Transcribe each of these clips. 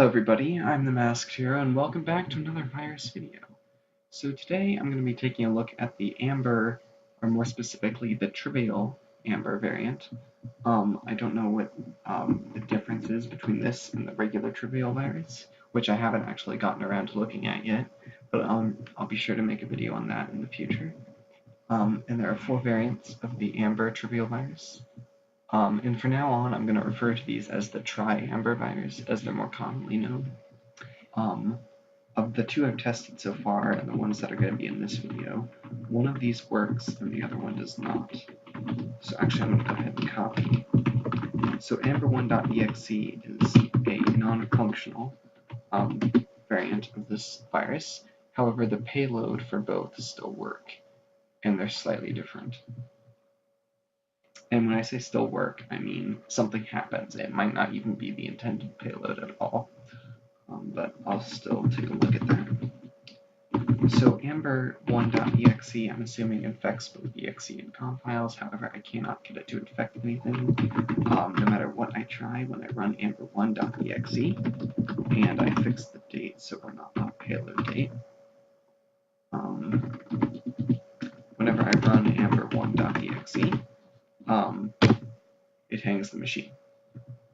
Hello everybody, I'm the Masked Hero and welcome back to another virus video. So today I'm going to be taking a look at the Amber, or more specifically the Trivial Amber variant. I don't know what the difference is between this and the regular Trivial virus, which I haven't actually gotten around to looking at yet, but I'll be sure to make a video on that in the future. And there are 4 variants of the Amber Trivial virus. And for now on, I'm going to refer to these as the Tri-Amber virus, as they're more commonly known. Of the 2 I've tested so far, and the ones that are going to be in this video, one of these works and the other one does not. So actually, I'm going to go ahead and copy. So Amber1.exe is a non-functional variant of this virus. However, the payload for both still work, and they're slightly different. And when I say still work, I mean something happens. It might not even be the intended payload at all, but I'll still take a look at that. So Amber1.exe, I'm assuming infects both exe and com files. However, I cannot get it to infect anything, no matter what I try when I run Amber1.exe, and I fix the date so we're not on payload date. Whenever I run Amber1.exe, it hangs the machine,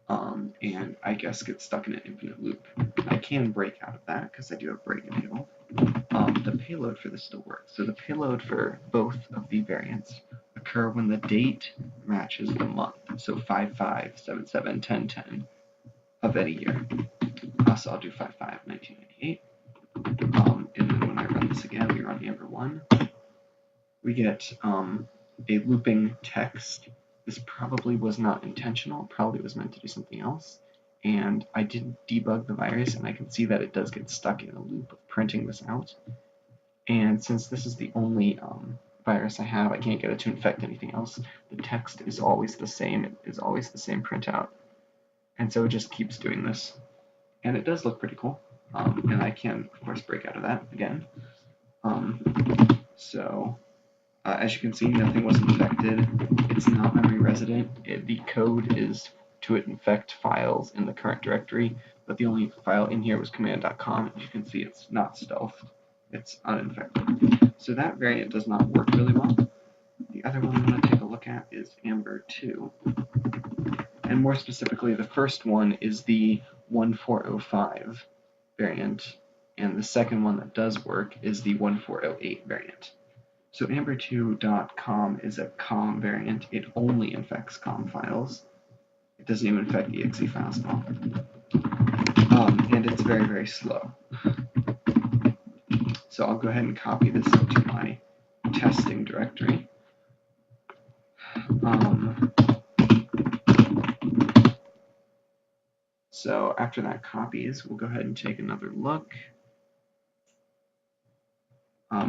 and I guess gets stuck in an infinite loop. I can break out of that because I do have break enabled. The payload for this still works. So the payload for both of the variants occur when the date matches the month, so 5/5/77/10/10 of any year. So I'll do 5/5/1998. And then when I run this again, we run Amber1. We get a looping text. This probably was not intentional, probably was meant to do something else, and I did debug the virus, and I can see that it does get stuck in a loop of printing this out. And since this is the only virus I have, I can't get it to infect anything else. The text is always the same, it is always the same printout, and so it just keeps doing this. And it does look pretty cool, and I can, of course, break out of that again. As you can see, nothing was infected. It's not memory resident. The code is to infect files in the current directory, but the only file in here was command.com. As you can see, it's not stealthed. It's uninfected. So that variant does not work really well. The other one I'm going to take a look at is Amber2. And more specifically, the first one is the 1405 variant, and the second one that does work is the 1408 variant. So Amber2.com is a COM variant. It only infects COM files. It doesn't even infect exe files at all. And it's very, very slow. So I'll go ahead and copy this into my testing directory. So after that copies, we'll go ahead and take another look.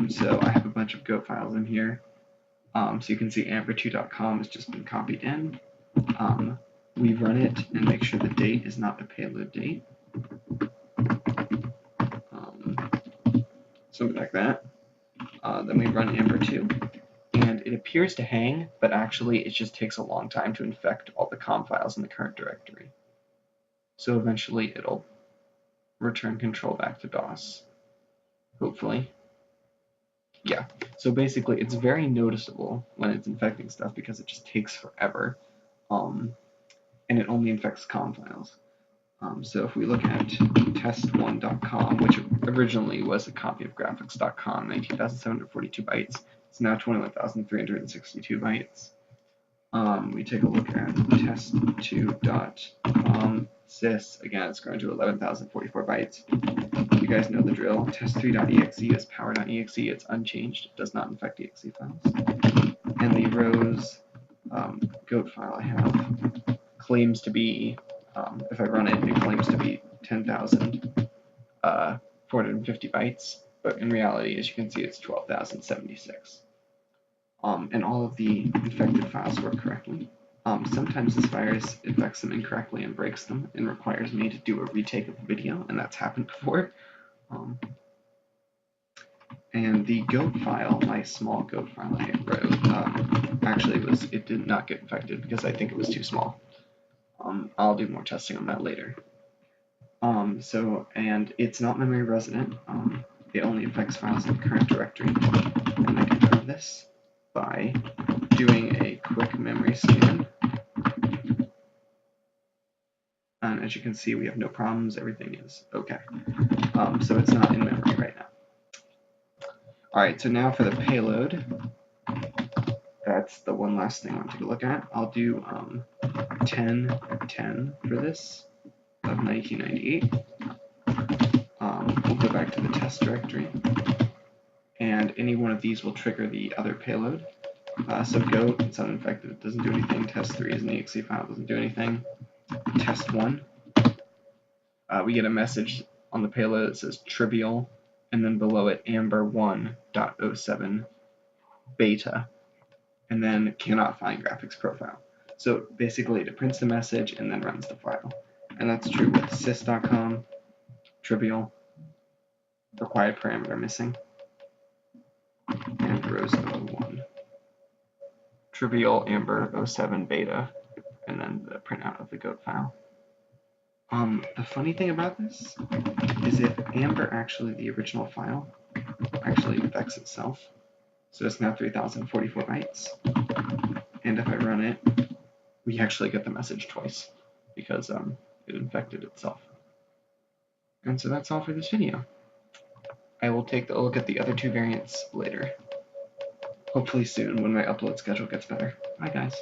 So I have a bunch of Go files in here. So you can see Amber2.com has just been copied in. We run it and make sure the date is not the payload date. Something like that. Then we run Amber2, and it appears to hang, but actually it just takes a long time to infect all the COM files in the current directory. So eventually it'll return control back to DOS, hopefully. Yeah, so basically it's very noticeable when it's infecting stuff because it just takes forever, and it only infects COM files. So if we look at test1.com, which originally was a copy of graphics.com, 19,742 bytes, it's now 21,362 bytes. We take a look at test2.com sys, again it's grown to 11,044 bytes. You guys know the drill. Test3.exe is power.exe. It's unchanged. It does not infect exe files. And the rose goat file I have claims to be, if I run it, it claims to be 10,450 bytes. But in reality, as you can see, it's 12,076. And all of the infected files work correctly. Sometimes this virus infects them incorrectly and breaks them and requires me to do a retake of the video, and that's happened before. And the goat file, my small goat file I wrote, actually it did not get infected because I think it was too small. I'll do more testing on that later. And it's not memory resident. It only affects files in the current directory. And I can prove this by doing a quick memory scan. And as you can see, we have no problems. Everything is okay. So it's not in memory right now. All right, so now for the payload. That's the one last thing I want to take a look at. I'll do 1010 for this of 1998. We'll go back to the test directory, and any one of these will trigger the other payload. So goat, it's uninfected, it doesn't do anything. Test3 is an exe file, doesn't do anything. Test1, we get a message on the payload that says trivial, and then below it Amber1.07 beta, and then cannot find graphics profile. So basically it prints the message and then runs the file. And that's true with sys.com, trivial, required parameter missing, and Virus.1. Trivial Amber.07 beta, and then the printout of the goat file. The funny thing about this is if Amber actually, the original file, actually infects itself, so it's now 3044 bytes, and if I run it, we actually get the message twice, because it infected itself. And so that's all for this video. I will take a look at the other two variants later. Hopefully soon, when my upload schedule gets better. Bye guys.